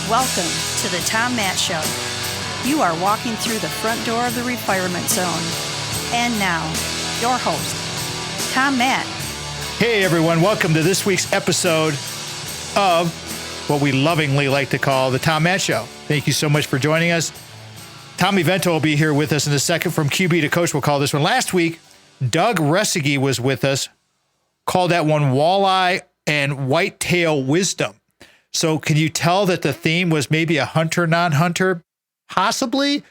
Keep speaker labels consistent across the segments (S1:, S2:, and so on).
S1: Welcome to the Tom Matt Show. You are walking through the front door of the retirement zone. And now, your host, Tom Matt.
S2: Hey everyone, welcome to this week's episode of what we lovingly like to call the Tom Matt Show. Thank you so much for joining us. Tommy Vento will be here with us in a second from QB to Coach. We'll call this one. Last week, Doug Resige was with us, called that one Walleye and Whitetail Wisdom. So can you tell that the theme was maybe a hunter, non-hunter? Possibly?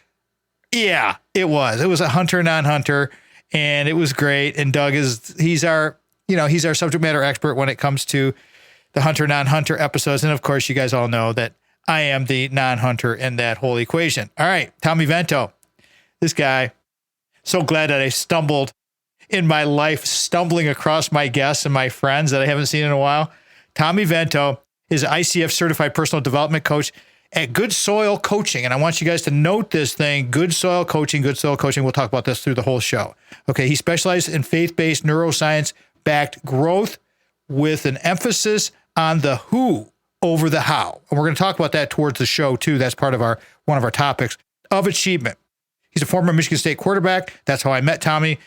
S2: Yeah, it was. It was a hunter, non-hunter, and it was great. And Doug he's our subject matter expert when it comes to the hunter, non-hunter episodes. And of course, you guys all know that I am the non-hunter in that whole equation. All right, Tommy Vento, this guy, so glad that I stumbled in my life, stumbling across my guests and my friends that I haven't seen in a while. Tommy Vento is an ICF certified personal development coach at Good Soil Coaching. And I want you guys to note this thing, Good Soil Coaching, Good Soil Coaching. We'll talk about this through the whole show. Okay, he specializes in faith-based neuroscience-backed growth with an emphasis on the who over the how. And we're going to talk about that towards the show too. That's part of one of our topics of achievement. He's a former Michigan State quarterback. That's how I met Tommy.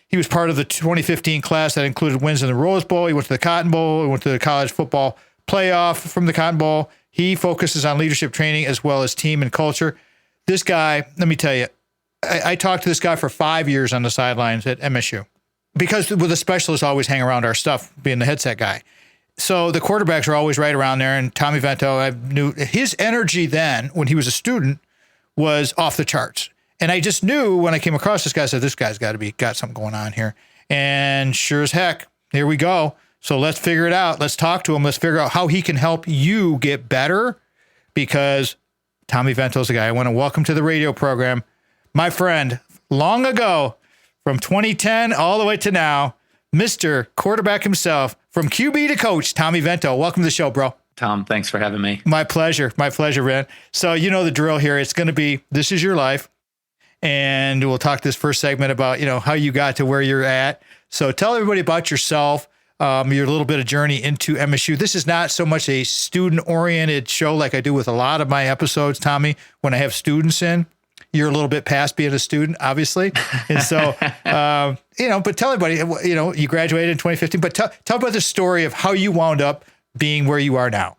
S2: He was part of the 2015 class that included wins in the Rose Bowl. He went to the Cotton Bowl. He went to the college football playoff from the Cotton Bowl. He focuses on leadership training as well as team and culture. This guy, let me tell you, I talked to this guy for 5 years on the sidelines at MSU because with the specialists always hang around our stuff, being the headset guy. So the quarterbacks are always right around there. And Tommy Vento, I knew his energy then when he was a student was off the charts. And I just knew when I came across this guy, I said, this guy's got something going on here. And sure as heck, here we go. So let's figure it out. Let's talk to him. Let's figure out how he can help you get better, because Tommy Vento is the guy. I want to welcome to the radio program, my friend, long ago, from 2010 all the way to now, Mr. Quarterback himself, from QB to Coach, Tommy Vento. Welcome to the show, bro.
S3: Tom, thanks for having me.
S2: My pleasure. My pleasure, man. So you know the drill here. It's going to be, this is your life. And we'll talk this first segment about, how you got to where you're at. So tell everybody about yourself. Your little bit of journey into MSU. This is not so much a student-oriented show like I do with a lot of my episodes, Tommy. When I have students in, you're a little bit past being a student, obviously. And so, but tell everybody, you graduated in 2015, but tell about the story of how you wound up being where you are now.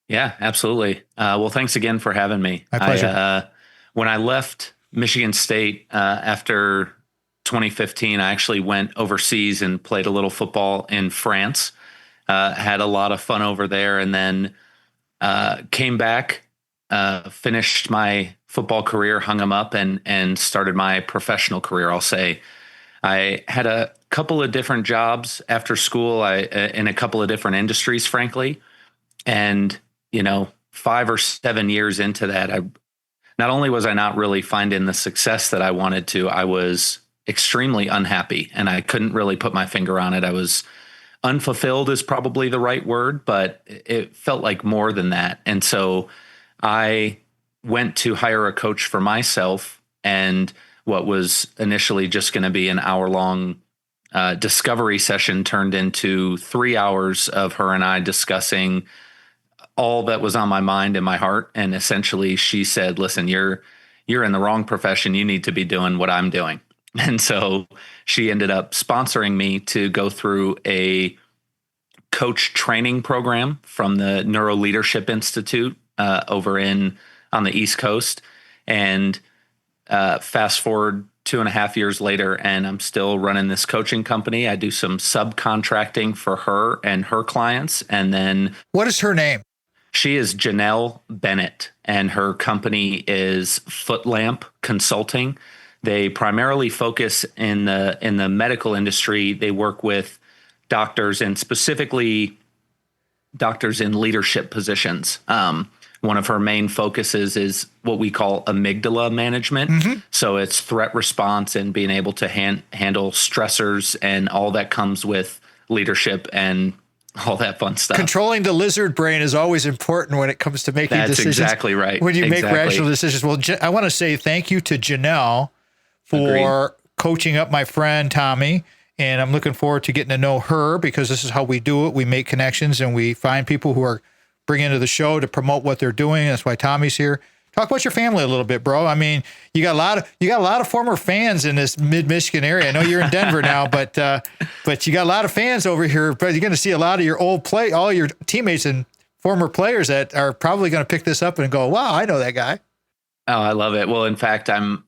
S3: Yeah, absolutely. Well, thanks again for having me.
S2: My pleasure.
S3: When I left Michigan State after 2015, I actually went overseas and played a little football in France, had a lot of fun over there, and then came back, finished my football career, hung them up, and started my professional career, I'll say. I had a couple of different jobs after school, in a couple of different industries, frankly. And, 5 or 7 years into that, not only was I not really finding the success that I wanted to, I was extremely unhappy, and I couldn't really put my finger on it. I was unfulfilled is probably the right word, but it felt like more than that. And so I went to hire a coach for myself, and what was initially just going to be an hour-long discovery session turned into 3 hours of her and I discussing all that was on my mind and my heart. And essentially she said, listen, you're in the wrong profession. You need to be doing what I'm doing. And so she ended up sponsoring me to go through a coach training program from the Neuro Leadership Institute over on the East Coast. And fast forward 2.5 years later, and I'm still running this coaching company. I do some subcontracting for her and her clients. And then,
S2: what is her name?
S3: She is Janelle Bennett, and her company is Footlamp Consulting. They primarily focus in the medical industry. They work with doctors, and specifically doctors in leadership positions. One of her main focuses is what we call amygdala management. Mm-hmm. So it's threat response and being able to handle stressors and all that comes with leadership and all that fun stuff.
S2: Controlling the lizard brain is always important when it comes to making decisions.
S3: That's exactly right.
S2: When you make rational decisions. Well, I want to say thank you to Janelle for coaching up my friend Tommy. And I'm looking forward to getting to know her, because this is how we do it. We make connections and we find people who are bring into the show to promote what they're doing. That's why Tommy's here. Talk about your family a little bit, bro. I mean, you got a lot of former fans in this mid-Michigan area. I know you're in Denver now, but you got a lot of fans over here. But you're going to see a lot of your all your teammates and former players that are probably going to pick this up and go, "Wow, I know that guy."
S3: Oh, I love it. Well, in fact, I'm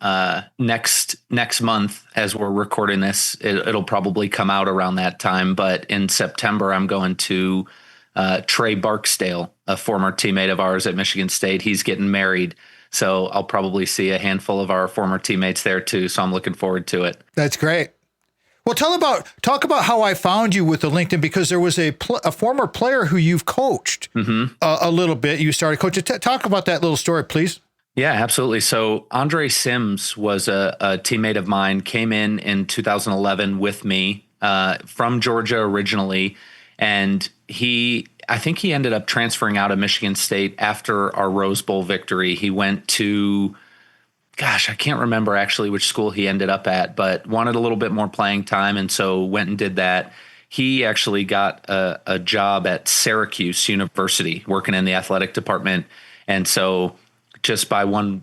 S3: next month as we're recording this, it'll probably come out around that time. But in September, I'm going to Trey Barksdale, a former teammate of ours at Michigan State. He's getting married. So I'll probably see a handful of our former teammates there too. So I'm looking forward to it.
S2: That's great. Well, talk about how I found you with the LinkedIn, because there was a former player who you've coached a little bit. You started coaching. Talk about that little story, please.
S3: Yeah, absolutely. So Andre Sims was a teammate of mine, came in 2011 with me from Georgia originally. And I think he ended up transferring out of Michigan State after our Rose Bowl victory. He went to, I can't remember actually which school he ended up at, but wanted a little bit more playing time. And so went and did that. He actually got a job at Syracuse University working in the athletic department. And so just by one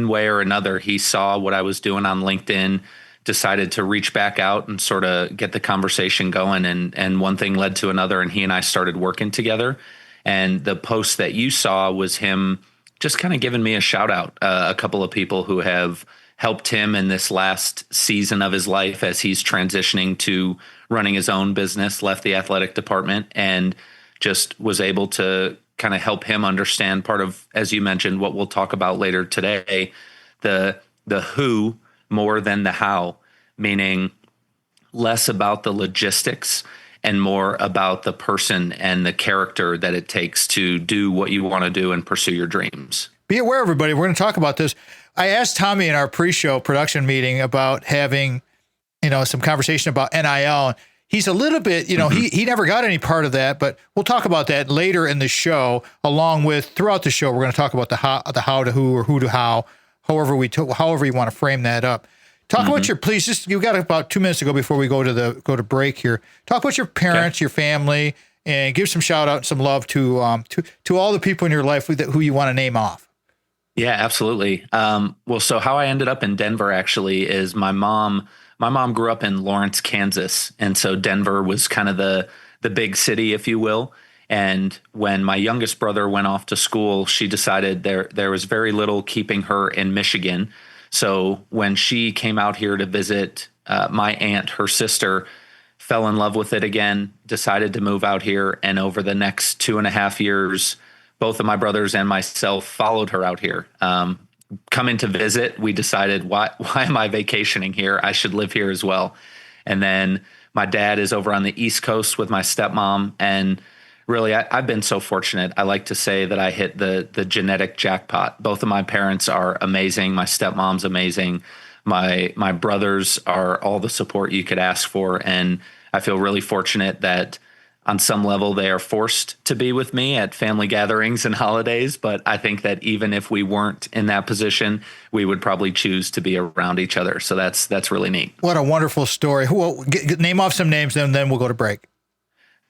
S3: way or another, he saw what I was doing on LinkedIn, decided to reach back out and sort of get the conversation going. And one thing led to another, and he and I started working together. And the post that you saw was him just kind of giving me a shout out. A couple of people who have helped him in this last season of his life as he's transitioning to running his own business, left the athletic department, and just was able to kind of help him understand part of, as you mentioned, what we'll talk about later today, the who more than the how, meaning less about the logistics and more about the person and the character that it takes to do what you want to do and pursue your dreams.
S2: Be aware, everybody, we're going to talk about this. I asked Tommy in our pre-show production meeting about having, some conversation about NIL. He's a little bit, he never got any part of that, but we'll talk about that later in the show, along with throughout the show. We're going to talk about the how to who, or who to how, however you want to frame that up. Talk about you got about 2 minutes to go before we go to break here. Talk about your parents, your family, and give some shout out and some love to all the people in your life who you want to name off.
S3: Yeah, absolutely. Well, so how I ended up in Denver actually is my mom grew up in Lawrence, Kansas. And so Denver was kind of the big city, if you will. And when my youngest brother went off to school, she decided there was very little keeping her in Michigan. So when she came out here to visit my aunt, her sister, fell in love with it again, decided to move out here. And over the next 2.5 years, both of my brothers and myself followed her out here. Coming to visit, we decided, why am I vacationing here? I should live here as well. And then my dad is over on the East Coast with my stepmom. And really, I've been so fortunate. I like to say that I hit the genetic jackpot. Both of my parents are amazing. My stepmom's amazing. My brothers are all the support you could ask for. And I feel really fortunate that on some level, they are forced to be with me at family gatherings and holidays. But I think that even if we weren't in that position, we would probably choose to be around each other. So that's really neat.
S2: What a wonderful story. Name off some names, and then we'll go to break.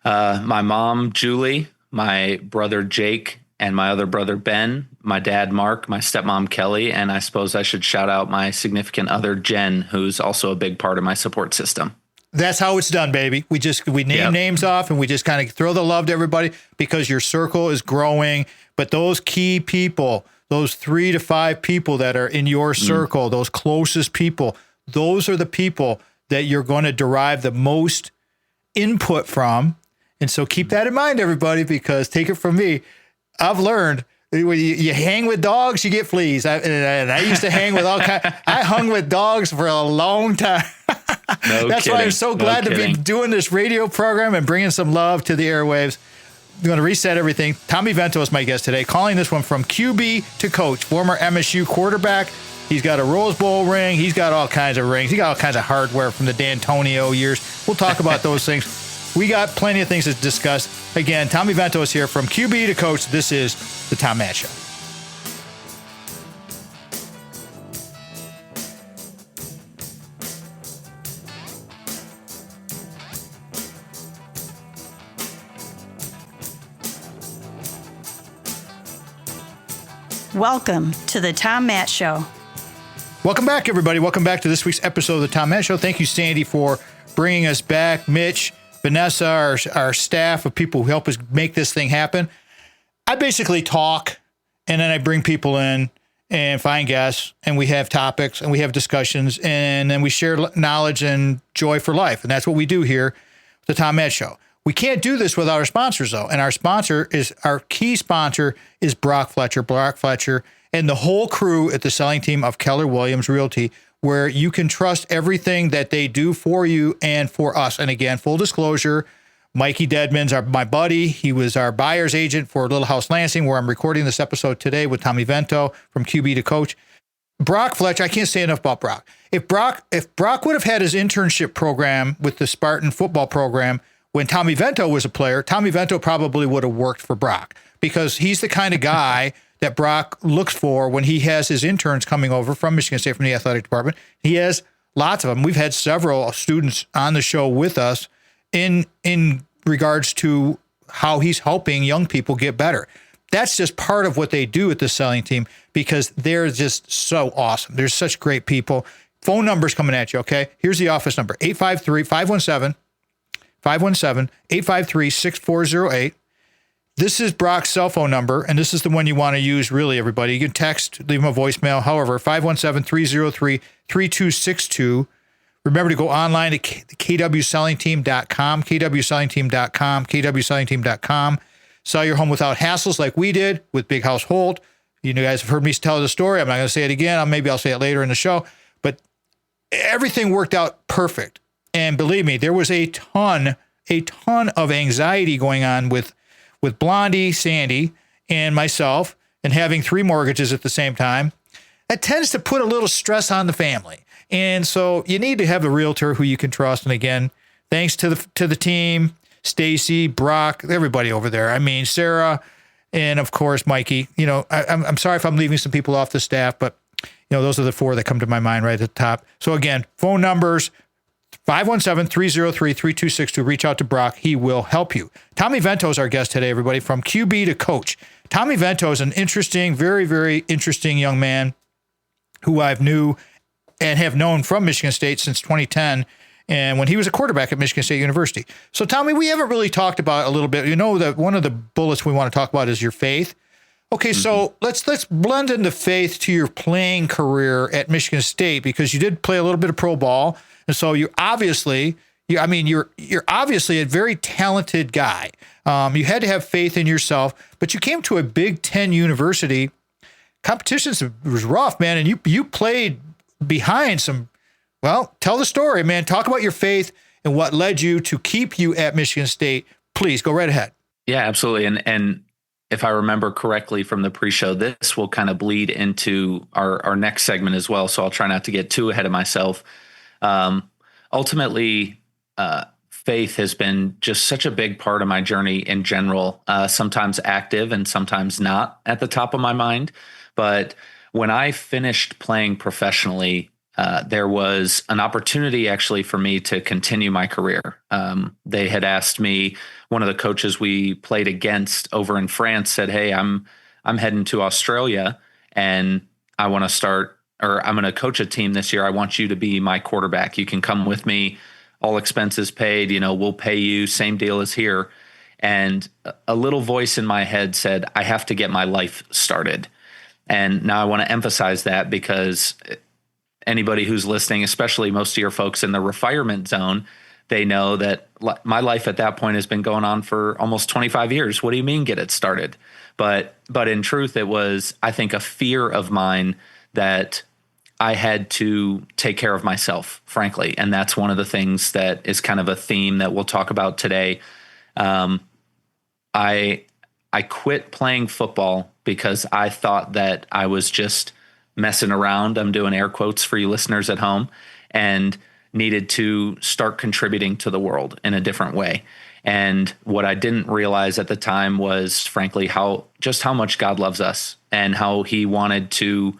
S3: My mom, Julie, my brother, Jake, and my other brother, Ben, my dad, Mark, my stepmom, Kelly. And I suppose I should shout out my significant other, Jen, who's also a big part of my support system.
S2: That's how it's done, baby. We name names off, and we just kind of throw the love to everybody, because your circle is growing. But those key people, those 3 to 5 people that are in your circle, those closest people, those are the people that you're going to derive the most input from. And so keep that in mind, everybody, because take it from me, I've learned when you hang with dogs, you get fleas. I used to hang with all kinds. I hung with dogs for a long time. That's why I'm so glad to be doing this radio program and bringing some love to the airwaves. I'm going to reset everything. Tommy Vento is my guest today, calling this one from QB to coach, former MSU quarterback. He's got a Rose Bowl ring. He's got all kinds of rings. He got all kinds of hardware from the D'Antonio years. We'll talk about those things. We got plenty of things to discuss. Again, Tommy Vento is here from QB to coach. This is the Tom Matt Show.
S1: Welcome to the Tom Matt Show.
S2: Welcome back, everybody. Welcome back to this week's episode of the Tom Matt Show. Thank you, Sandy, for bringing us back. Mitch, Vanessa, our staff of people who help us make this thing happen. I basically talk, and then I bring people in and find guests, and we have topics, and we have discussions, and then we share knowledge and joy for life. And that's what we do here at the Tom Matt Show. We can't do this without our sponsors, though. And our key sponsor is Brock Fletcher. Brock Fletcher and the whole crew at the selling team of Keller Williams Realty, where you can trust everything that they do for you and for us. And again, full disclosure, Mikey Deadman's my buddy. He was our buyer's agent for Little House Lansing, where I'm recording this episode today with Tommy Vento from QB to Coach. Brock Fletcher, I can't say enough about Brock. If Brock would have had his internship program with the Spartan football program when Tommy Vento was a player, Tommy Vento probably would have worked for Brock, because he's the kind of guy that Brock looks for when he has his interns coming over from Michigan State, from the athletic department. He has lots of them. We've had several students on the show with us in regards to how he's helping young people get better. That's just part of what they do at the selling team, because they're just so awesome. They're such great people. Phone numbers coming at you, okay? Here's the office number, 517-853-6408. This is Brock's cell phone number, and this is the one you want to use, really, everybody. You can text, leave him a voicemail. However, 517-303-3262. Remember to go online to kwsellingteam.com, kwsellingteam.com, kwsellingteam.com. Sell your home without hassles like we did with Big House Holt. You guys have heard me tell the story. I'm not going to say it again. Maybe I'll say it later in the show. But everything worked out perfect. And believe me, there was a ton of anxiety going on with Blondie, Sandy, and myself, and having 3 mortgages at the same time. That tends to put a little stress on the family. And so you need to have a realtor who you can trust. And again, thanks to the team, Stacy, Brock, everybody over there. I mean, Sarah, and of course, Mikey. You know, I'm sorry if I'm leaving some people off the staff, but you know, those are the 4 that come to my mind right at the top. So again, phone numbers, 517-303-3262. Reach out to Brock. He will help you. Tommy Vento is our guest today, everybody, from QB to Coach. Tommy Vento is an interesting, very, very interesting young man who I've knew and have known from Michigan State since 2010, and when he was a quarterback at Michigan State University. So, Tommy, we haven't really talked about a little bit. You know that one of the bullets we want to talk about is your faith. Okay, so let's blend in the faith to your playing career at Michigan State, because you did play a little bit of pro ball. And so you're obviously a very talented guy. You had to have faith in yourself, but you came to a Big Ten university. Competition was rough, man, and you played behind some. Well, tell the story, man. Talk about your faith and what led you to keep you at Michigan State. Please go right ahead.
S3: Yeah, absolutely. And if I remember correctly from the pre-show, this will kind of bleed into our next segment as well. So I'll try not to get too ahead of myself. Ultimately, faith has been just such a big part of my journey in general, sometimes active and sometimes not at the top of my mind. But when I finished playing professionally, there was an opportunity actually for me to continue my career. They had asked me, one of the coaches we played against over in France said, "Hey, I'm heading to Australia and I want to start, or I'm going to coach a team this year. I want you to be my quarterback. You can come with me, all expenses paid, we'll pay you, same deal as here." And a little voice in my head said, I have to get my life started. And now I want to emphasize that, because anybody who's listening, especially most of your folks in the retirement zone, they know that my life at that point has been going on for almost 25 years. What do you mean get it started? But in truth, it was, I think, a fear of mine that I had to take care of myself, frankly. And that's one of the things that is kind of a theme that we'll talk about today. I quit playing football because I thought that I was just messing around. I'm doing air quotes for you listeners at home, and needed to start contributing to the world in a different way. And what I didn't realize at the time was, frankly, how much God loves us, and how he wanted to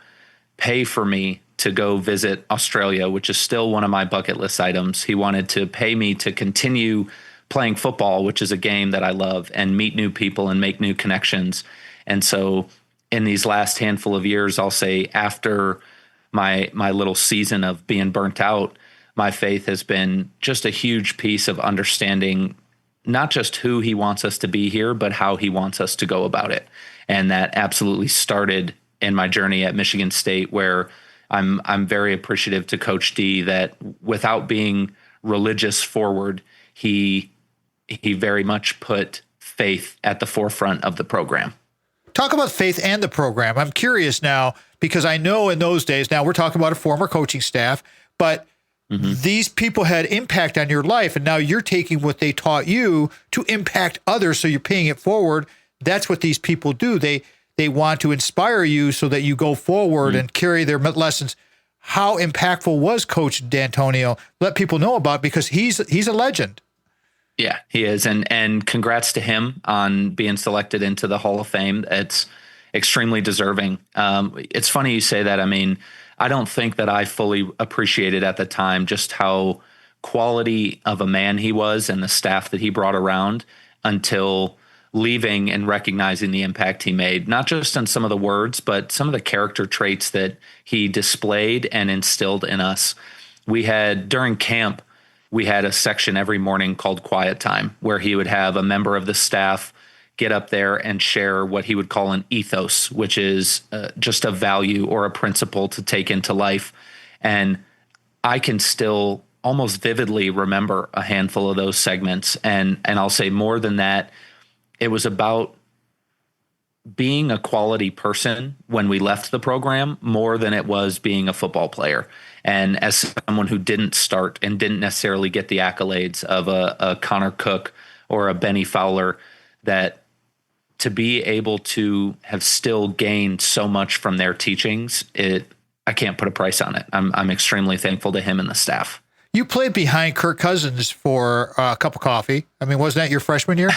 S3: pay for me to go visit Australia, which is still one of my bucket list items. He wanted to pay me to continue playing football, which is a game that I love, and meet new people and make new connections. And so in these last handful of years, I'll say after my little season of being burnt out, my faith has been just a huge piece of understanding not just who he wants us to be here, but how he wants us to go about it. And that absolutely started in my journey at Michigan State, where I'm very appreciative to Coach D that without being religious forward, he very much put faith at the forefront of the program.
S2: Talk about faith and the program. I'm curious now, because I know in those days, now we're talking about a former coaching staff, but these people had impact on your life, and now you're taking what they taught you to impact others, so you're paying it forward. That's what these people do. They want to inspire you so that you go forward and carry their lessons. How impactful was Coach D'Antonio? Let people know about, because he's a legend.
S3: Yeah, he is. And congrats to him on being selected into the Hall of Fame. It's extremely deserving. It's funny you say that. I mean, I don't think that I fully appreciated at the time just how quality of a man he was and the staff that he brought around until leaving and recognizing the impact he made, not just on some of the words, but some of the character traits that he displayed and instilled in us. We had, during camp, we had a section every morning called Quiet Time, where he would have a member of the staff get up there and share what he would call an ethos, which is just a value or a principle to take into life. And I can still almost vividly remember a handful of those segments. And I'll say more than that, it was about being a quality person when we left the program more than it was being a football player. And as someone who didn't start and didn't necessarily get the accolades of a Connor Cook or a Benny Fowler, that to be able to have still gained so much from their teachings, I can't put a price on it. I'm extremely thankful to him and the staff.
S2: You played behind Kirk Cousins for a cup of coffee. I mean, wasn't that your freshman year?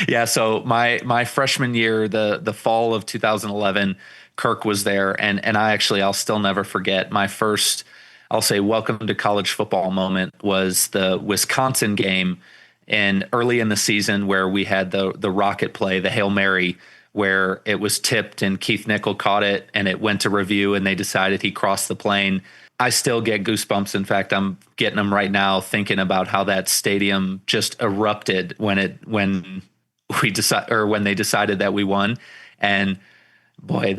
S3: Yeah. So my freshman year, the fall of 2011, Kirk was there. And I'll still never forget my first, I'll say, welcome to college football moment was the Wisconsin game. And early in the season, where we had the rocket play, the Hail Mary, where it was tipped and Keith Nickel caught it and it went to review and they decided he crossed the plane. I still get goosebumps. In fact, I'm getting them right now thinking about how that stadium just erupted when they decided that we won. And boy,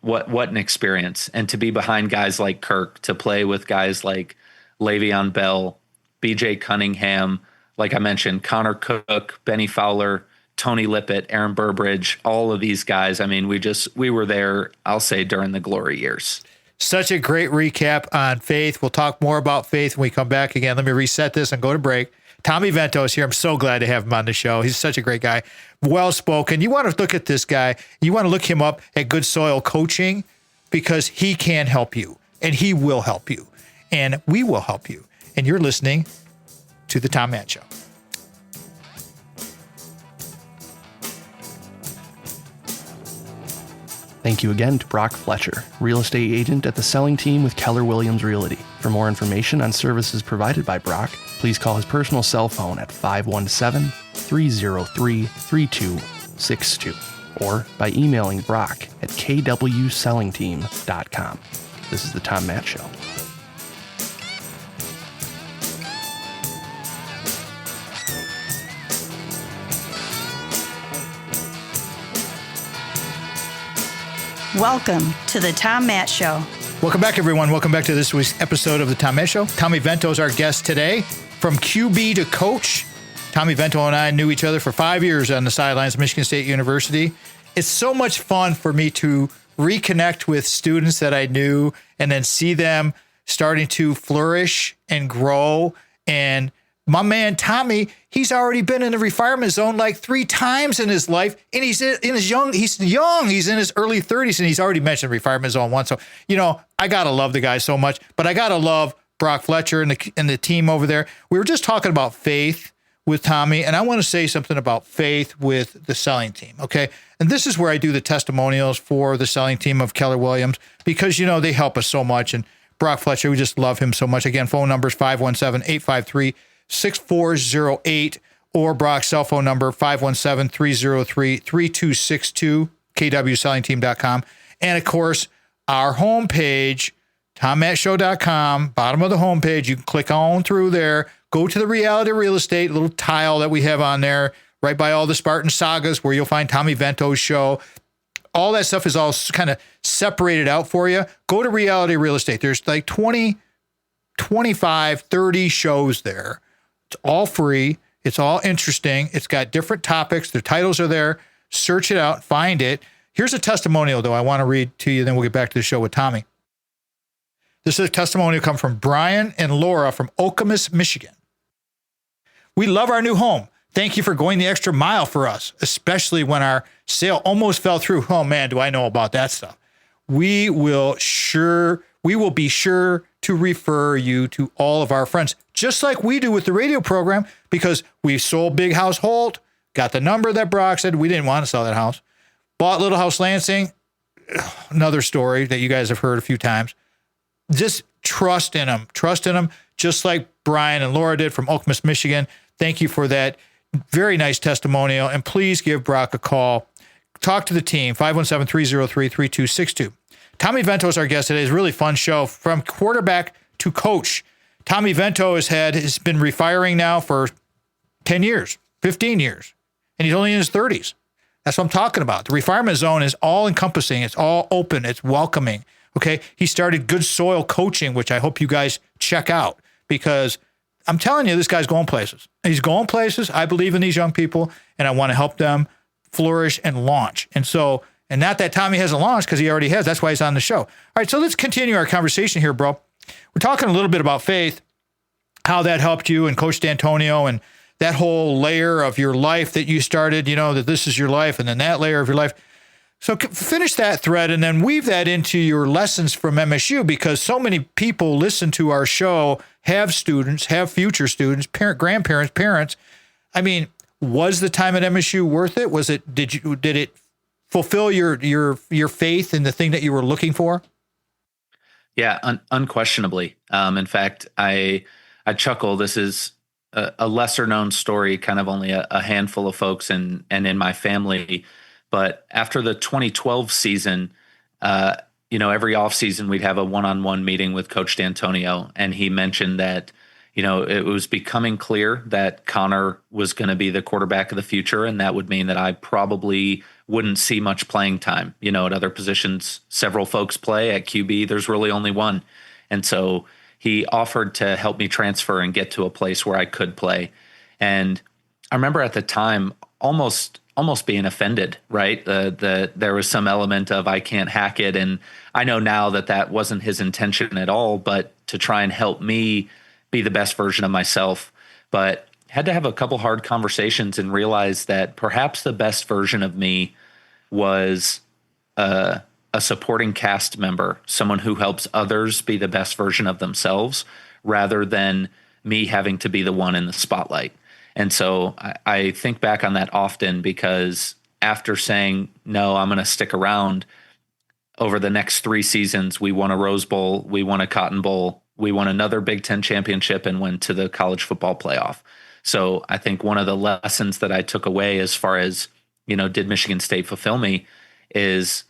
S3: what an experience. And to be behind guys like Kirk, to play with guys like Le'Veon Bell, BJ Cunningham, like I mentioned, Connor Cook, Benny Fowler, Tony Lippett, Aaron Burbridge, all of these guys. I mean, we were there, I'll say, during the glory years.
S2: Such a great recap on faith. We'll talk more about faith when we come back again. Let me reset this and go to break. Tommy Vento is here. I'm so glad to have him on the show. He's such a great guy. Well-spoken. You want to look at this guy. You want to look him up at Good Soil Coaching, because he can help you and he will help you and we will help you. And you're listening to The Tom Matt Show.
S4: Thank you again to Brock Fletcher, real estate agent at the selling team with Keller Williams Realty. For more information on services provided by Brock, please call his personal cell phone at 517-303-3262 or by emailing Brock at kwsellingteam.com. This is The Tom Matt Show.
S1: Welcome to the Tom Matt Show.
S2: Welcome back, everyone. Welcome back to this week's episode of the Tom Matt Show. Tommy Vento is our guest today. From QB to coach, Tommy Vento and I knew each other for 5 years on the sidelines of Michigan State University. It's so much fun for me to reconnect with students that I knew and then see them starting to flourish and grow. And my man, Tommy, he's already been in the retirement zone like 3 times in his life. And he's young. He's in his early 30s, and he's already mentioned retirement zone once. So, I got to love the guy so much, but I got to love Brock Fletcher and the team over there. We were just talking about faith with Tommy, and I want to say something about faith with the selling team. Okay. And this is where I do the testimonials for the selling team of Keller Williams, because, they help us so much. And Brock Fletcher, we just love him so much. Again, phone number is 517-853-6408, or Brock's cell phone number, 517-303-3262. kwsellingteam.com. And of course, our homepage, TomMattShow.com, bottom of the homepage, you can click on through there, go to the Reality Real Estate little tile that we have on there, right by all the Spartan sagas where you'll find Tommy Vento's show. All that stuff is all kind of separated out for you. Go to Reality Real Estate. There's like 20, 25, 30 shows there. It's all free. It's all interesting. It's got different topics. The titles are there. Search it out, find it. Here's a testimonial, though, I want to read to you, then we'll get back to the show with Tommy. This is a testimonial come from Brian and Laura from Okemos, Michigan. We love our new home. Thank you for going the extra mile for us, especially when our sale almost fell through. Oh, man, do I know about that stuff. We will be sure to refer you to all of our friends, just like we do with the radio program, because we sold Big House Holt, got the number that Brock said. We didn't want to sell that house. Bought Little House Lansing, another story that you guys have heard a few times. Just trust in them, just like Brian and Laura did from Okemos, Michigan. Thank you for that very nice testimonial. And please give Brock a call. Talk to the team, 517-303-3262. Tommy Vento is our guest today. It's a really fun show from quarterback to coach. Tommy Vento has been refiring now for 10 years, 15 years, and he's only in his 30s. That's what I'm talking about. The refinement zone is all encompassing. It's all open. It's welcoming. Okay. He started Good Soil Coaching, which I hope you guys check out, because I'm telling you, this guy's going places. He's going places. I believe in these young people, and I want to help them flourish and launch. And not that Tommy hasn't launched, because he already has. That's why he's on the show. All right. So let's continue our conversation here, bro. We're talking a little bit about faith, how that helped you and Coach D'Antonio, and that whole layer of your life that you started, that this is your life, and then that layer of your life. So finish that thread and then weave that into your lessons from MSU, because so many people listen to our show, have students, have future students, grandparents, parents. I mean, was the time at MSU worth it? Did it fulfill your faith in the thing that you were looking for?
S3: Yeah, unquestionably. In fact, I chuckle. This is a lesser known story, kind of only a handful of folks and in my family. But after the 2012 season, every offseason we'd have a one-on-one meeting with Coach D'Antonio, and he mentioned that, it was becoming clear that Connor was going to be the quarterback of the future, and that would mean that I probably wouldn't see much playing time. At other positions, several folks play. At QB, there's really only one. And so he offered to help me transfer and get to a place where I could play. And I remember at the time almost being offended, right? There was some element of I can't hack it. And I know now that wasn't his intention at all, but to try and help me be the best version of myself. But had to have a couple hard conversations and realize that perhaps the best version of me was a supporting cast member, someone who helps others be the best version of themselves, rather than me having to be the one in the spotlight. And so I think back on that often, because after saying, no, I'm going to stick around, over the next 3 seasons, we won a Rose Bowl, we won a Cotton Bowl, we won another Big Ten championship, and went to the college football playoff. So I think one of the lessons that I took away as far as, did Michigan State fulfill me, is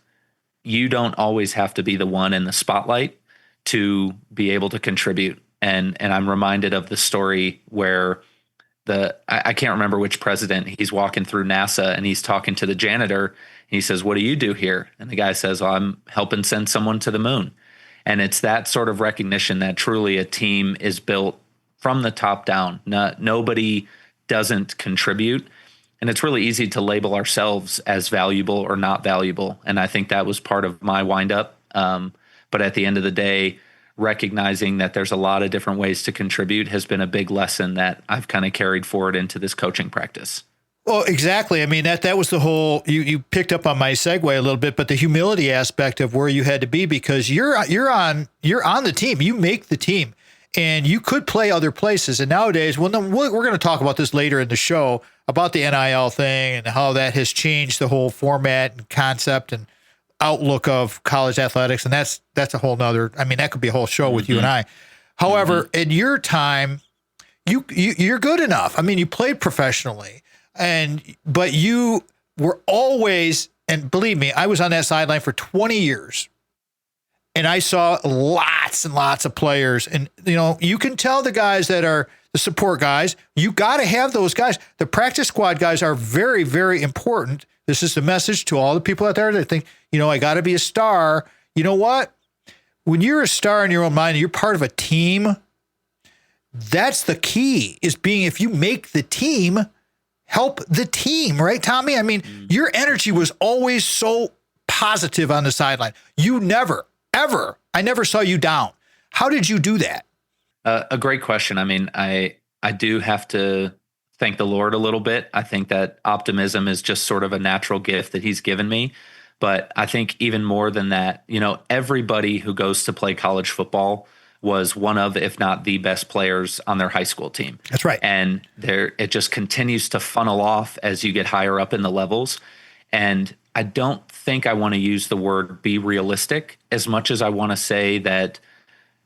S3: you don't always have to be the one in the spotlight to be able to contribute. And I'm reminded of the story where I can't remember which president, he's walking through NASA and he's talking to the janitor. And he says, "What do you do here?" And the guy says, "Well, I'm helping send someone to the moon." And it's that sort of recognition that truly a team is built from the top down. Nobody doesn't contribute. And it's really easy to label ourselves as valuable or not valuable. And I think that was part of my windup. But at the end of the day, recognizing that there's a lot of different ways to contribute has been a big lesson that I've kind of carried forward into this coaching practice.
S2: Well, exactly. I mean, that was the whole, you picked up on my segue a little bit, but the humility aspect of where you had to be, because you're on the team, you make the team, and you could play other places. And nowadays, we're going to talk about this later in the show, about the NIL thing and how that has changed the whole format and concept and outlook of college athletics. And that's a whole nother, that could be a whole show with you and I. However, in your time, you're good enough. You played professionally, but you were always And believe me, I was on that sideline for 20 years. And I saw lots and lots of players. And, you can tell the guys that are the support guys, you got to have those guys. The practice squad guys are very, very important. This is the message to all the people out there that think, I got to be a star. You know what? When you're a star in your own mind, and you're part of a team, that's the key, is if you make the team, help the team, right, Tommy? I mean, your energy was always so positive on the sideline. You never, ever, I never saw you down. How did you do that?
S3: A great question. I mean, I do have to thank the Lord a little bit. I think that optimism is just sort of a natural gift that he's given me. But I think even more than that, everybody who goes to play college football was one of, if not the best players on their high school team.
S2: That's right.
S3: And it just continues to funnel off as you get higher up in the levels. And I don't think I want to use the word be realistic as much as I want to say that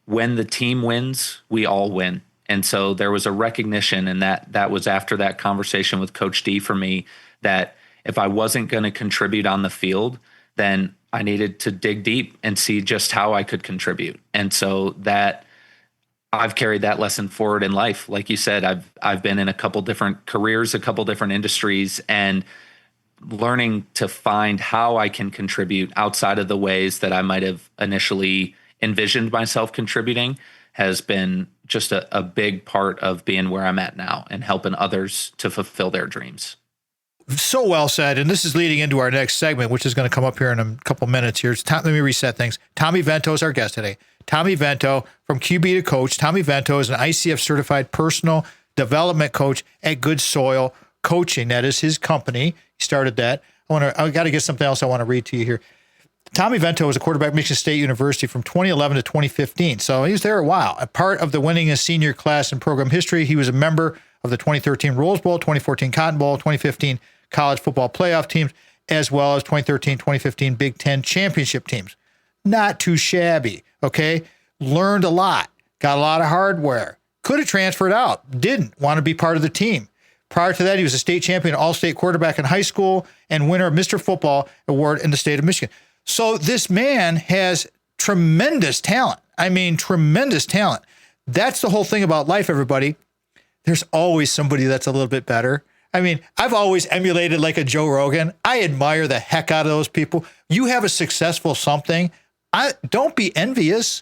S3: when the team wins, we all win. And so there was a recognition, and that was after that conversation with Coach D for me, that if I wasn't going to contribute on the field, then I needed to dig deep and see just how I could contribute. And so that I've carried that lesson forward in life. Like you said, I've been in a couple different careers, a couple different industries, and learning to find how I can contribute outside of the ways that I might have initially envisioned myself contributing has been just a big part of being where I'm at now and helping others to fulfill their dreams.
S2: So well said. And this is leading into our next segment, which is going to come up here in a couple minutes here. Let me reset things. Tommy Vento is our guest today. Tommy Vento, from QB to coach. Tommy Vento is an ICF certified personal development coach at Good Soil Coaching. That is his company. He started that. I got to get something else I want to read to you here. Tommy Vento was a quarterback at Michigan State University from 2011 to 2015. So he was there a while. A part of the winningest senior class in program history. He was a member of the 2013 Rose Bowl, 2014 Cotton Bowl, 2015 college football playoff teams, as well as 2013, 2015 Big Ten championship teams. Not too shabby, okay? Learned a lot, got a lot of hardware. Could have transferred out, didn't want to be part of the team. Prior to that, he was a state champion, all-state quarterback in high school, and winner of Mr. Football Award in the state of Michigan. So this man has tremendous talent. I mean, tremendous talent. That's the whole thing about life, everybody. There's always somebody that's a little bit better. I mean, I've always emulated like a Joe Rogan. I admire the heck out of those people. You have a successful something. Don't be envious.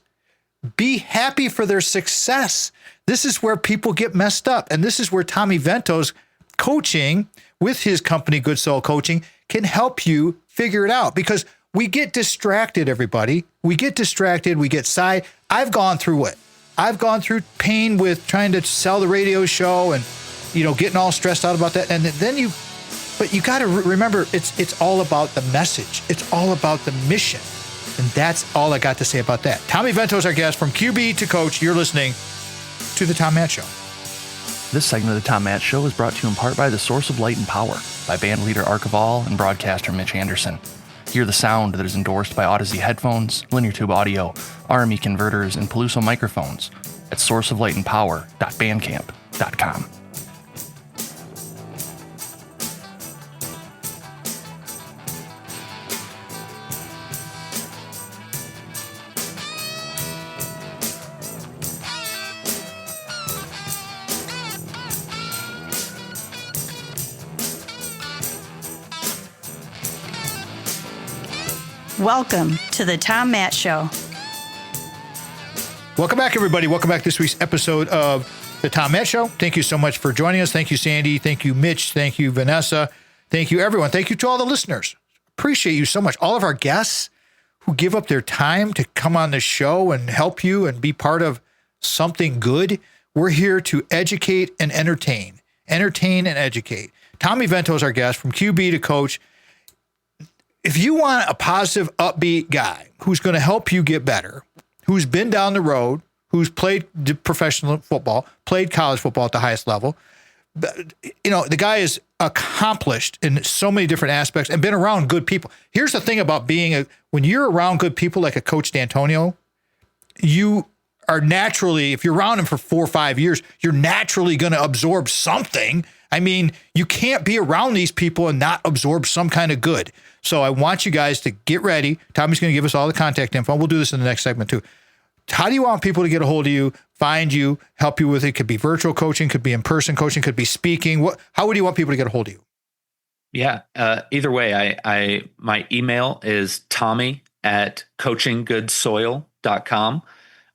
S2: Be happy for their success. This is where people get messed up. And this is where Tommy Vento's coaching with his company, Good Soul Coaching, can help you figure it out. Because we get distracted, everybody. We get distracted. We get side. I've gone through it. I've gone through pain with trying to sell the radio show and, getting all stressed out about that. And then but you got to remember, it's all about the message. It's all about the mission. And that's all I got to say about that. Tommy Vento is our guest, from QB to coach. You're listening to The Tom Matt Show.
S4: This segment of The Tom Matt Show is brought to you in part by The Source of Light and Power by band leader Archival and broadcaster Mitch Anderson. Hear the sound that is endorsed by Odyssey headphones, linear tube audio, RME converters, and Peluso microphones at sourceoflightandpower.bandcamp.com.
S1: Welcome to the Tom Matt Show.
S2: Welcome back, everybody. Welcome back to this week's episode of the Tom Matt Show. Thank you so much for joining us. Thank you, Sandy. Thank you, Mitch. Thank you, Vanessa. Thank you, everyone. Thank you to all the listeners. Appreciate you so much. All of our guests who give up their time to come on the show and help you and be part of something good. We're here to educate and entertain. Entertain and educate. Tommy Vento is our guest, from QB to coach. If you want a positive, upbeat guy who's going to help you get better, who's been down the road, who's played professional football, played college football at the highest level, the guy is accomplished in so many different aspects and been around good people. Here's the thing about when you're around good people like a Coach D'Antonio, you are naturally, if you're around him for 4 or 5 years, you're naturally going to absorb something. I mean, you can't be around these people and not absorb some kind of good. So I want you guys to get ready. Tommy's going to give us all the contact info. We'll do this in the next segment too. How do you want people to get a hold of you, find you, help you with it? Could be virtual coaching, could be in-person coaching, could be speaking. How would you want people to get a hold of you?
S3: Yeah. Either way, my email is tommy@coachinggoodsoil.com,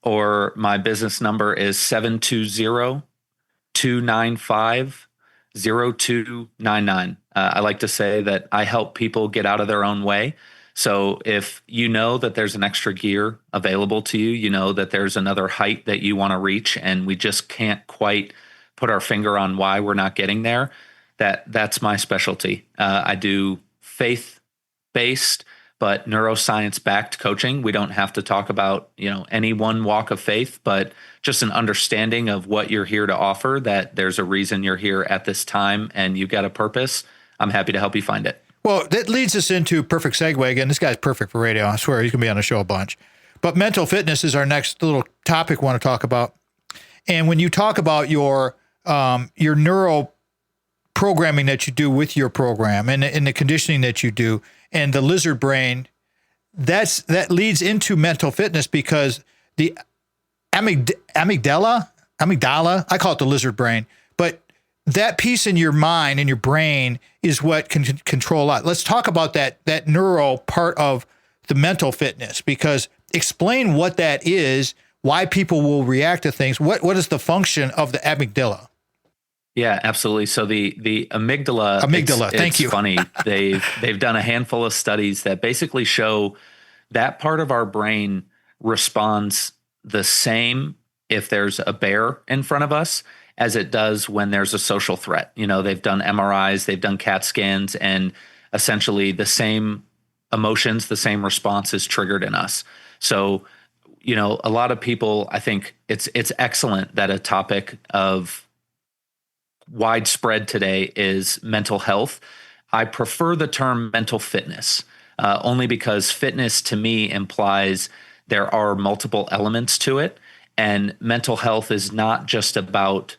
S3: or my business number is 720-295-0299. I like to say that I help people get out of their own way. So if you know that there's an extra gear available to you, you know that there's another height that you want to reach, and we just can't quite put our finger on why we're not getting there, that's my specialty. I do faith-based but neuroscience-backed coaching. We don't have to talk about, any one walk of faith, but just an understanding of what you're here to offer, that there's a reason you're here at this time and you've got a purpose. I'm happy to help you find it.
S2: Well, that leads us into perfect segue. Again, this guy's perfect for radio. I swear he's going to be on the show a bunch. But mental fitness is our next little topic we want to talk about. And when you talk about your neuro programming that you do with your program and the conditioning that you do and the lizard brain, that leads into mental fitness, because the amygdala, I call it the lizard brain, but that piece in your mind and your brain is what can control a lot. Let's talk about that neuro part of the mental fitness, because explain what that is, why people will react to things. What is the function of the amygdala?
S3: Yeah, absolutely. So the amygdala,
S2: thank you.
S3: It's funny. They've done a handful of studies that basically show that part of our brain responds the same if there's a bear in front of us as it does when there's a social threat. They've done MRIs, they've done CAT scans, and essentially the same emotions, the same response is triggered in us. So, a lot of people, I think it's excellent that a topic of widespread today is mental health. I prefer the term mental fitness, only because fitness to me implies there are multiple elements to it. And mental health is not just about,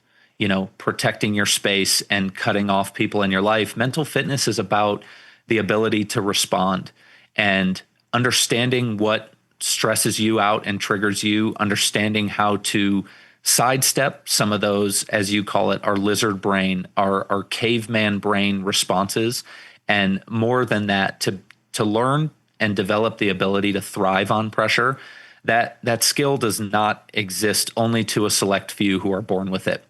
S3: protecting your space and cutting off people in your life. Mental fitness is about the ability to respond and understanding what stresses you out and triggers you, understanding how to sidestep some of those, as you call it, our lizard brain, our caveman brain responses. And more than that, to learn and develop the ability to thrive on pressure. That skill does not exist only to a select few who are born with it.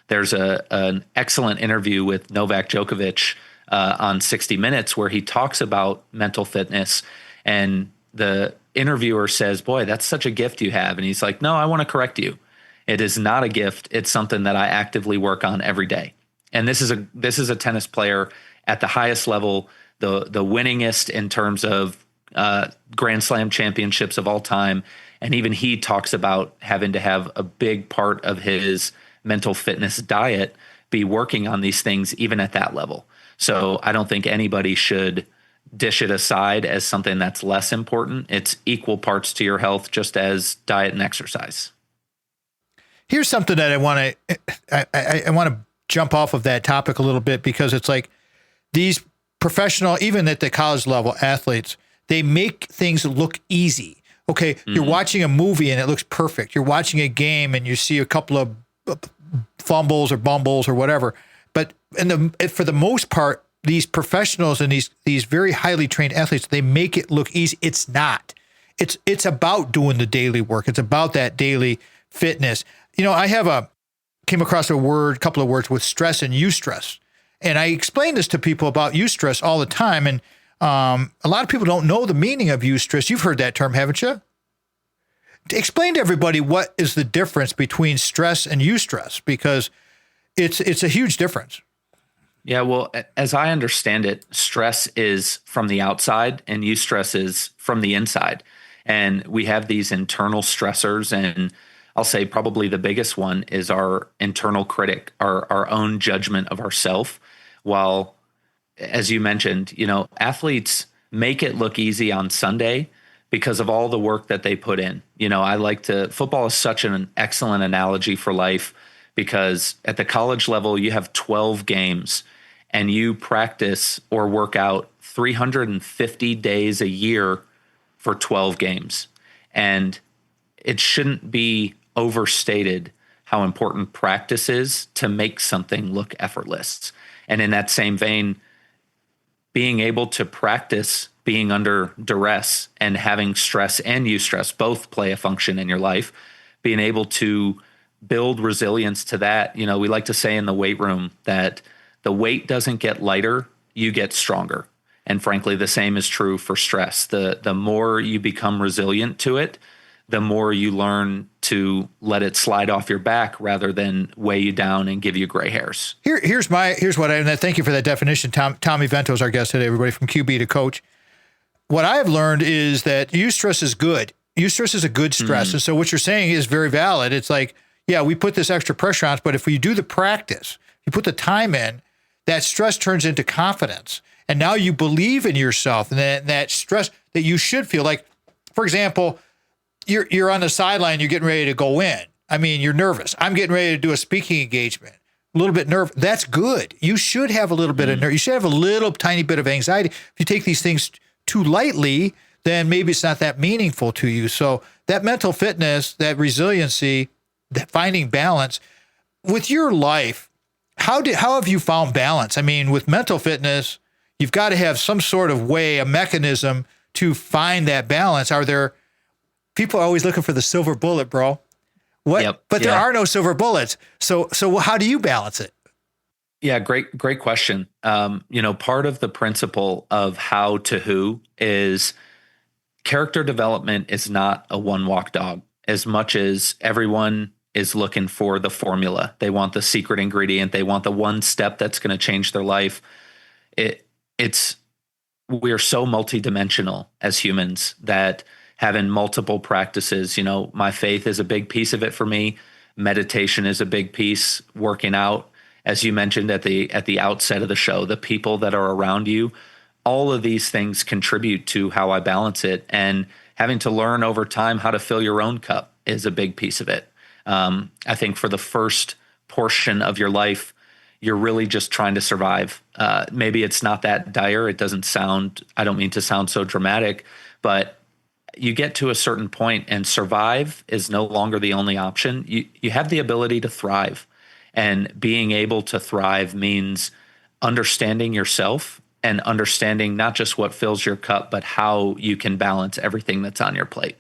S3: There's an excellent interview with Novak Djokovic on 60 Minutes where he talks about mental fitness, and the interviewer says, "Boy, that's such a gift you have." And he's like, "No, I want to correct you. It is not a gift. It's something that I actively work on every day." And this is a tennis player at the highest level, the winningest in terms of Grand Slam championships of all time. And even he talks about having to have a big part of his mental fitness diet be working on these things, even at that level. So I don't think anybody should dish it aside as something that's less important. It's equal parts to your health, just as diet and exercise.
S2: Here's something that I want to jump off of that topic a little bit, because it's like these professional, even at the college level athletes, they make things look easy. Okay, you're watching a movie and it looks perfect. You're watching a game and you see a couple of fumbles or bumbles or whatever. But for the most part, these professionals and these very highly trained athletes, they make it look easy. It's not. It's about doing the daily work. It's about that daily fitness. I came across a couple of words with stress and eustress. And I explain this to people about eustress all the time. And a lot of people don't know the meaning of eustress. You've heard that term, haven't you? Explain to everybody what is the difference between stress and eustress, because it's a huge difference.
S3: Yeah, well, as I understand it, stress is from the outside and eustress is from the inside. And we have these internal stressors, and I'll say probably the biggest one is our internal critic, our own judgment of ourselves. While, as you mentioned, athletes make it look easy on Sunday because of all the work that they put in. Football is such an excellent analogy for life, because at the college level, you have 12 games and you practice or work out 350 days a year for 12 games. And it shouldn't be overstated how important practice is to make something look effortless. And in that same vein, being able to practice being under duress and having stress and eustress both play a function in your life, being able to build resilience to that. You know, we like to say in the weight room that the weight doesn't get lighter, you get stronger. And frankly, the same is true for stress. The more you become resilient to it, the more you learn to let it slide off your back rather than weigh you down and give you gray hairs.
S2: Here's what and thank you for that definition. Tommy Vento is our guest today, everybody, from QB to coach. What I have learned is that eustress is good. Eustress is a good stress. And so what you're saying is very valid. It's like, yeah, we put this extra pressure on us, but if we do the practice, you put the time in, that stress turns into confidence. And now you believe in yourself, and that stress that you should feel like, for example, you're on the sideline, you're getting ready to go in. I mean, you're nervous. I'm getting ready to do a speaking engagement. A little bit nervous. That's good. You should have a little bit of nerve. You should have a little tiny bit of anxiety. If you take these things too lightly, then maybe it's not that meaningful to you. So that mental fitness, that resiliency, that finding balance with your life, how have you found balance? I mean, with mental fitness, you've got to have some sort of way, a mechanism to find that balance. Are there people are always looking for the silver bullet, bro? What? Yep. But there are no silver bullets. So how do you balance it?
S3: Yeah, great question. Part of the principle of how to who is character development is not a one walk dog. As much as everyone is looking for the formula, they want the secret ingredient, they want the one step that's going to change their life. We're so multidimensional as humans that having multiple practices, my faith is a big piece of it for me. Meditation is a big piece. Working out, as you mentioned at the outset of the show, the people that are around you, all of these things contribute to how I balance it. And having to learn over time how to fill your own cup is a big piece of it. I think for the first portion of your life, you're really just trying to survive. Maybe it's not that dire. I don't mean to sound so dramatic, but you get to a certain point and survive is no longer the only option. You have the ability to thrive, and being able to thrive means understanding yourself and understanding not just what fills your cup, but how you can balance everything that's on your plate.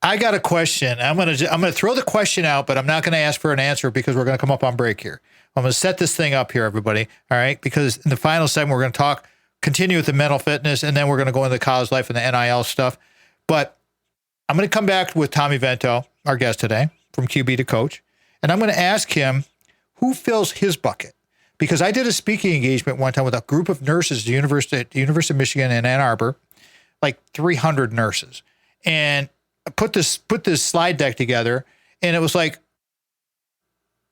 S2: I got a question. I'm going to throw the question out, but I'm not going to ask for an answer because we're going to come up on break here. I'm going to set this thing up here, everybody. All right. Because in the final segment, we're going to continue with the mental fitness, and then we're going to go into the college life and the NIL stuff. But I'm going to come back with Tommy Vento, our guest today, from QB to coach. And I'm going to ask him who fills his bucket. Because I did a speaking engagement one time with a group of nurses at the University of Michigan in Ann Arbor, like 300 nurses. And I put this slide deck together, and it was like,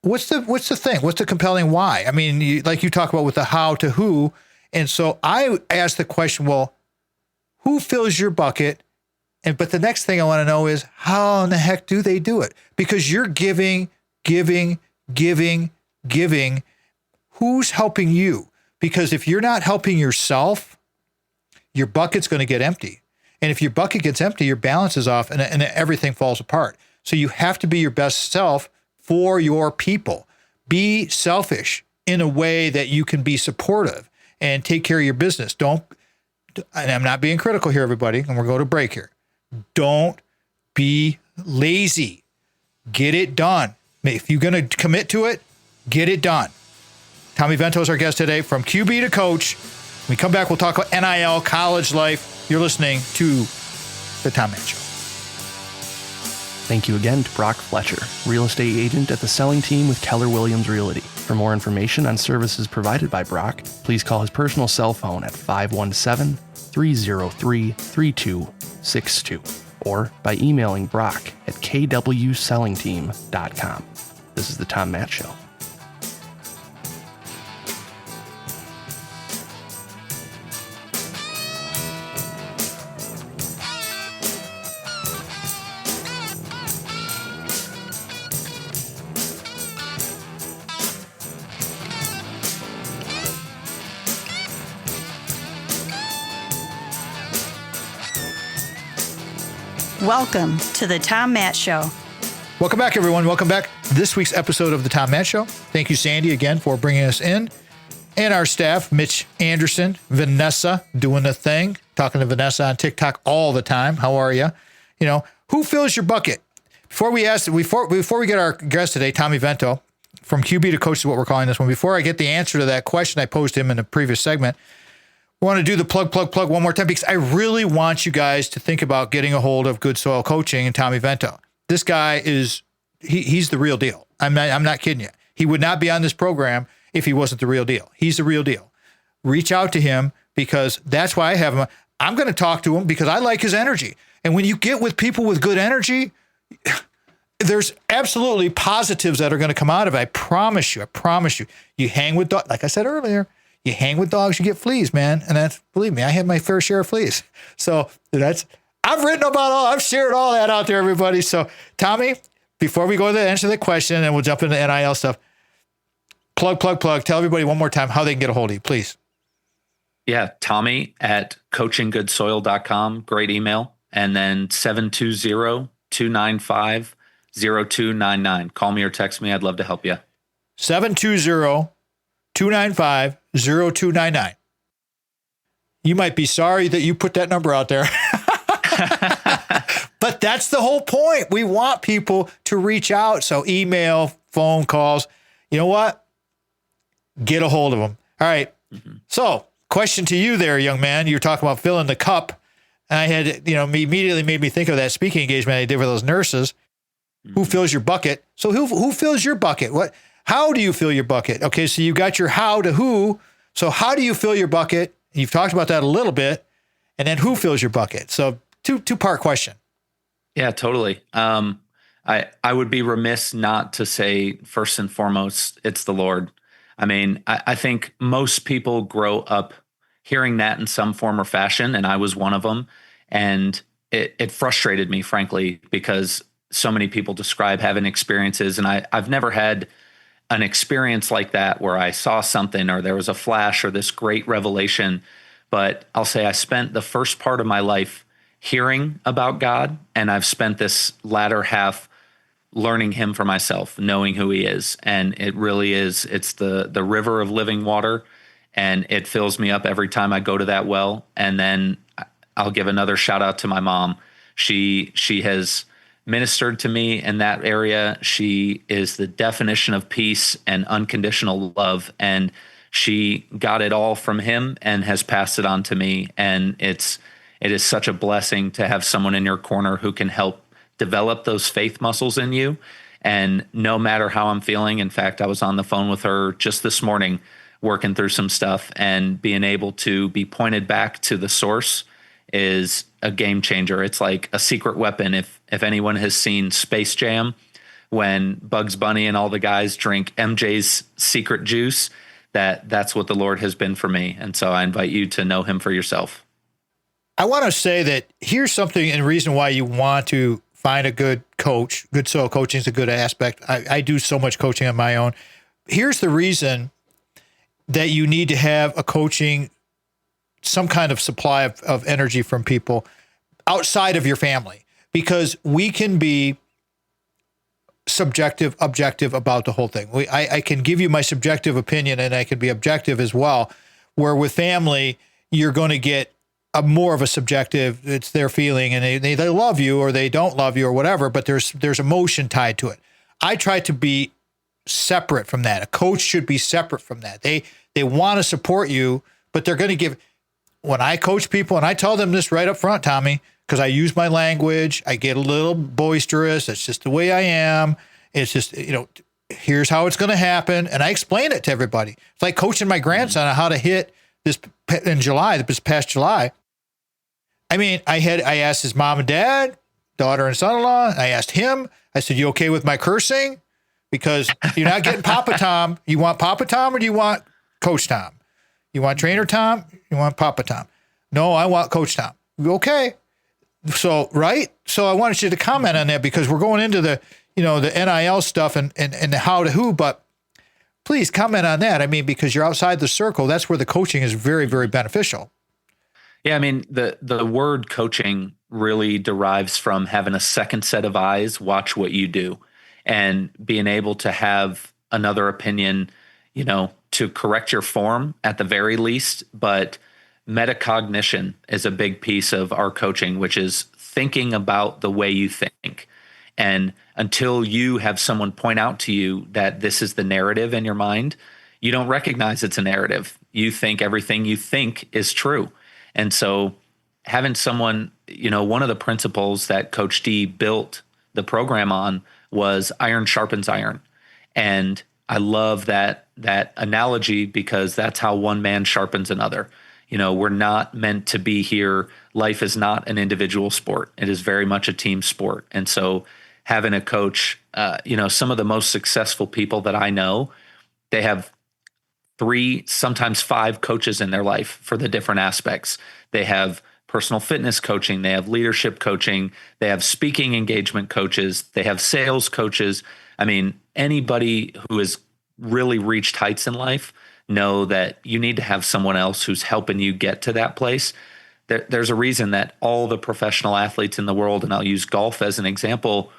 S2: what's the thing? What's the compelling why? I mean, you talk about with the how to who. And so I asked the question, well, who fills your bucket? But the next thing I want to know is how in the heck do they do it? Because you're giving. Who's helping you? Because if you're not helping yourself, your bucket's going to get empty. And if your bucket gets empty, your balance is off and everything falls apart. So you have to be your best self for your people. Be selfish in a way that you can be supportive and take care of your business. And I'm not being critical here, everybody, and we're going to break here. Don't be lazy. Get it done. If you're going to commit to it, get it done. Tommy Vento is our guest today, from QB to coach. When we come back, we'll talk about NIL, college life. You're listening to The Tom Mann Show.
S4: Thank you again to Brock Fletcher, real estate agent at the selling team with Keller Williams Realty. For more information on services provided by Brock, please call his personal cell phone at 517-303-3262 or by emailing Brock at kwsellingteam.com. This is The Tom Mann Show.
S1: Welcome to the Tom Matt Show.
S2: Welcome back, everyone. Welcome back to this week's episode of the Tom Matt Show. Thank you, Sandy, again for bringing us in. And our staff, Mitch Anderson, Vanessa, doing the thing, talking to Vanessa on TikTok all the time. How are you? You know, who fills your bucket? Before we get our guest today, Tommy Vento, from QB to coach is what we're calling this one. Before I get the answer to that question I posed him in the previous segment, I want to do the plug one more time because I really want you guys to think about getting a hold of Good Soil Coaching and Tommy Vento. This guy he's the real deal. I'm not kidding you. He would not be on this program if he wasn't the real deal. He's the real deal. Reach out to him because that's why I have him. I'm going to talk to him because I like his energy. And when you get with people with good energy, there's absolutely positives that are going to come out of it. I promise you. You hang with dogs, like I said earlier, you hang with dogs, you get fleas, man. And that's, believe me, I have my fair share of fleas. So I've shared all that out there, everybody. So Tommy, before we go to the answer to the question and we'll jump into NIL stuff, plug. Tell everybody one more time how they can get a hold of you, please.
S3: Yeah. Tommy at coachinggoodsoil.com. Great email. And then 720-295-0299. Call me or text me. I'd love to help you.
S2: 720-295-0299. You might be sorry that you put that number out there. But that's the whole point. We want people to reach out. So email, phone calls. You know what? Get a hold of them. All right. Mm-hmm. So question to you there, young man. You're talking about filling the cup. And I had, immediately made me think of that speaking engagement I did with those nurses. Mm-hmm. Who fills your bucket? So who fills your bucket? How do you fill your bucket? Okay, so you got your how to who. So how do you fill your bucket? You've talked about that a little bit. And then who fills your bucket? So two-part question.
S3: Yeah, totally. I would be remiss not to say first and foremost, it's the Lord. I mean, I think most people grow up hearing that in some form or fashion, and I was one of them. And it frustrated me, frankly, because so many people describe having experiences, and I've never had an experience like that where I saw something or there was a flash or this great revelation. But I'll say I spent the first part of my life hearing about God, and I've spent this latter half learning him for myself, knowing who he is. And it really is, it's the river of living water, and it fills me up every time I go to that well. And then I'll give another shout out to my mom. She has ministered to me in that area. She is the definition of peace and unconditional love. And she got it all from him and has passed it on to me. And it is such a blessing to have someone in your corner who can help develop those faith muscles in you. And no matter how I'm feeling, in fact, I was on the phone with her just this morning, working through some stuff, and being able to be pointed back to the source is a game changer. It's like a secret weapon. If anyone has seen Space Jam, when Bugs Bunny and all the guys drink MJ's secret juice, that's what the Lord has been for me. And so I invite you to know him for yourself.
S2: I want to say that here's something and reason why you want to find a good coach. Good soil coaching is a good aspect. I do so much coaching on my own. Here's the reason that you need to have a coaching, some kind of supply of energy from people outside of your family, because we can be subjective, objective about the whole thing. I can give you my subjective opinion, and I can be objective as well, where with family, you're going to get more of a subjective, it's their feeling, and they love you or they don't love you or whatever, but there's emotion tied to it. I try to be separate from that. A coach should be separate from that. They want to support you, but they're going to give. When I coach people, and I tell them this right up front, Tommy, because I use my language, I get a little boisterous. It's just the way I am. It's just, here's how it's going to happen. And I explain it to everybody. It's like coaching my grandson on how to hit this past July. I mean, I asked his mom and dad, daughter and son-in-law. I asked him, I said, you okay with my cursing? Because you're not getting Papa Tom. You want Papa Tom or do you want Coach Tom? You want Trainer Tom? You want Papa Tom? No, I want Coach Tom. Okay. So, right? So I wanted you to comment on that because we're going into the NIL stuff and the how to who, but please comment on that. I mean, because you're outside the circle, that's where the coaching is very, very beneficial.
S3: Yeah, I mean, the word coaching really derives from having a second set of eyes watch what you do and being able to have another opinion, to correct your form at the very least. But metacognition is a big piece of our coaching, which is thinking about the way you think. And until you have someone point out to you that this is the narrative in your mind, you don't recognize it's a narrative. You think everything you think is true. And so having someone, one of the principles that Coach D built the program on was iron sharpens iron. And I love that analogy because that's how one man sharpens another. We're not meant to be here. Life is not an individual sport. It is very much a team sport. And so having a coach, some of the most successful people that I know, they have 3, sometimes 5 coaches in their life for the different aspects. They have personal fitness coaching. They have leadership coaching. They have speaking engagement coaches. They have sales coaches. I mean, anybody who has really reached heights in life know that you need to have someone else who's helping you get to that place. There's a reason that all the professional athletes in the world, and I'll use golf as an example,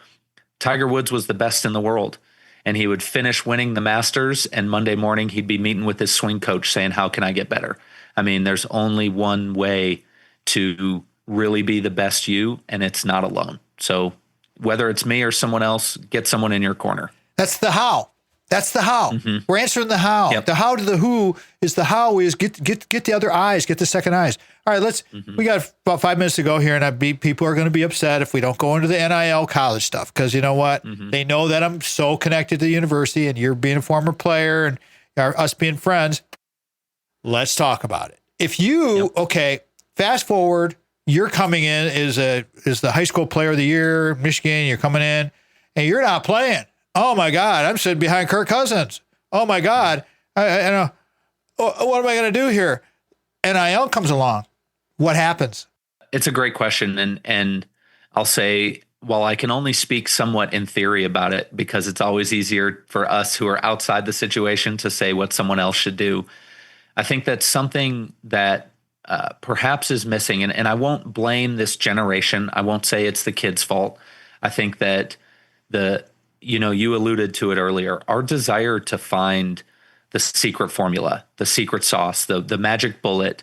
S3: Tiger Woods was the best in the world. And he would finish winning the Masters, and Monday morning he'd be meeting with his swing coach saying, how can I get better? I mean, there's only one way to really be the best you, and it's not alone. So whether it's me or someone else, get someone in your corner.
S2: That's the how. That's the how.
S3: Mm-hmm.
S2: We're answering the how.
S3: Yep.
S2: The how to the who is the how is get the other eyes, get the second eyes. All right, we got about 5 minutes to go here, and people are going to be upset if we don't go into the NIL college stuff because you know what? Mm-hmm. They know that I'm so connected to the university, and you're being a former player, and us being friends. Let's talk about it. If you fast forward, you're coming in as the high school player of the year, Michigan. You're coming in, and you're not playing. Oh my God, I'm sitting behind Kirk Cousins. Oh my God, I know. What am I going to do here? NIL comes along. What happens?
S3: It's a great question. And I'll say, while I can only speak somewhat in theory about it, because it's always easier for us who are outside the situation to say what someone else should do, I think that's something that perhaps is missing. And I won't blame this generation. I won't say it's the kids' fault. I think that you alluded to it earlier, our desire to find the secret formula, the secret sauce, the magic bullet,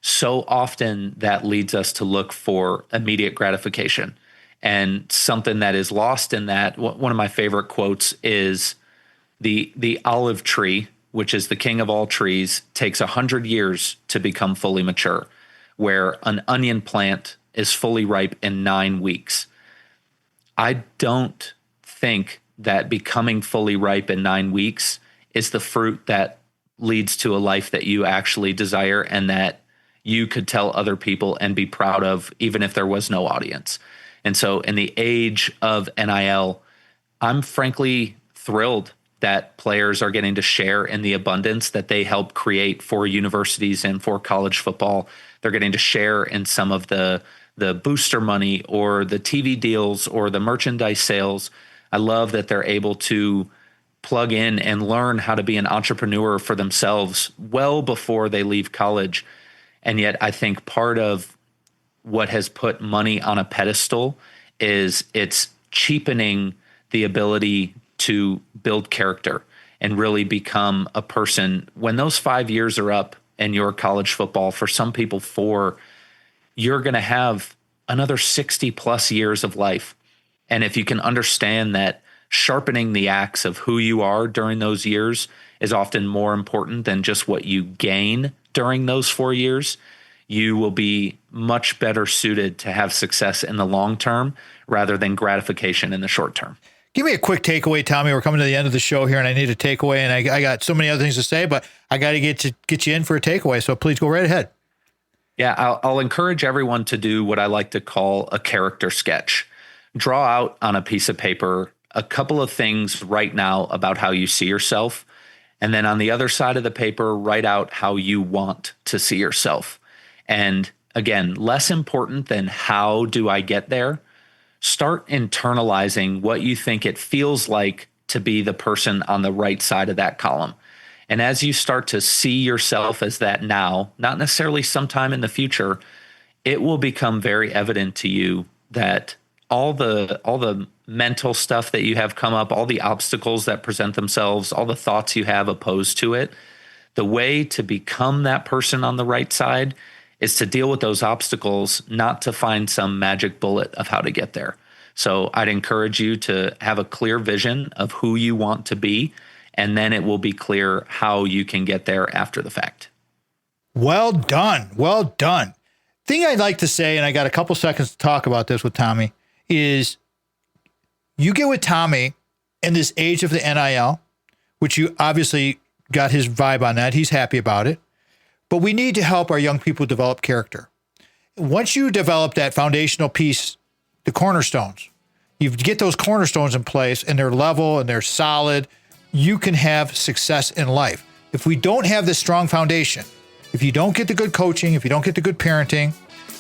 S3: so often that leads us to look for immediate gratification. And something that is lost in that, one of my favorite quotes is the olive tree, which is the king of all trees, takes 100 years to become fully mature, where an onion plant is fully ripe in 9 weeks. I don't think that becoming fully ripe in 9 weeks is the fruit that leads to a life that you actually desire and that you could tell other people and be proud of, even if there was no audience. And so in the age of NIL, I'm frankly thrilled that players are getting to share in the abundance that they help create for universities and for college football. They're getting to share in some of the booster money or the TV deals or the merchandise sales. I love that they're able to plug in and learn how to be an entrepreneur for themselves well before they leave college. And yet I think part of what has put money on a pedestal is it's cheapening the ability to build character and really become a person. When those 5 years are up in your college football, for some people 4, you're going to have another 60 plus years of life. And if you can understand that sharpening the axe of who you are during those years is often more important than just what you gain during those 4 years, you will be much better suited to have success in the long term rather than gratification in the short term.
S2: Give me a quick takeaway, Tommy. We're coming to the end of the show here, and I need a takeaway, and I got so many other things to say, but I got to get you in for a takeaway, so please go right ahead.
S3: Yeah, I'll encourage everyone to do what I like to call a character sketch. Draw out on a piece of paper a couple of things right now about how you see yourself, and then on the other side of the paper, write out how you want to see yourself. And again, less important than how do I get there, start internalizing what you think it feels like to be the person on the right side of that column. And as you start to see yourself as that now, not necessarily sometime in the future, it will become very evident to you that all the mental stuff that you have come up, all the obstacles that present themselves, all the thoughts you have opposed to it, the way to become that person on the right side is to deal with those obstacles, not to find some magic bullet of how to get there. So I'd encourage you to have a clear vision of who you want to be, and then it will be clear how you can get there after the fact.
S2: Well done. Well done. Thing I'd like to say, and I got a couple seconds to talk about this with Tommy, is you get with Tommy in this age of the NIL, which you obviously got his vibe on that. He's happy about it. But we need to help our young people develop character. Once you develop that foundational piece, the cornerstones, you get those cornerstones in place and they're level and they're solid, you can have success in life. If we don't have this strong foundation, if you don't get the good coaching, if you don't get the good parenting,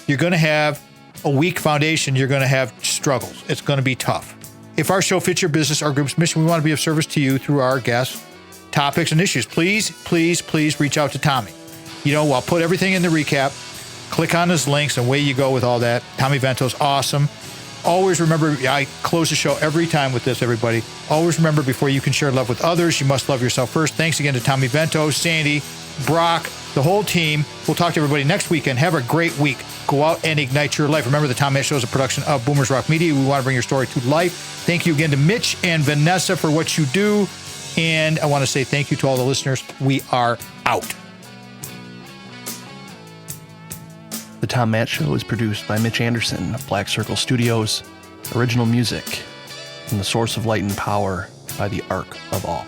S2: you're going to have a weak foundation. You're going to have struggles. It's going to be tough. If our show fits your business, our group's mission, we want to be of service to you through our guests, topics, and issues. Please, please, please reach out to Tommy. I'll put everything in the recap. Click on his links and away you go with all that. Tommy Vento's awesome. Always remember, I close the show every time with this, everybody. Always remember, before you can share love with others, you must love yourself first. Thanks again to Tommy Vento, Sandy, Brock, the whole team. We'll talk to everybody next weekend. Have a great week. Go out and ignite your life. Remember, the Tom Matt Show is a production of Boomers Rock Media. We want to bring your story to life. Thank you again to Mitch and Vanessa for what you do. And I want to say thank you to all the listeners. We are out.
S4: The Tom Matt Show is produced by Mitch Anderson of Black Circle Studios. Original music from the Source of Light and Power by the Ark of All.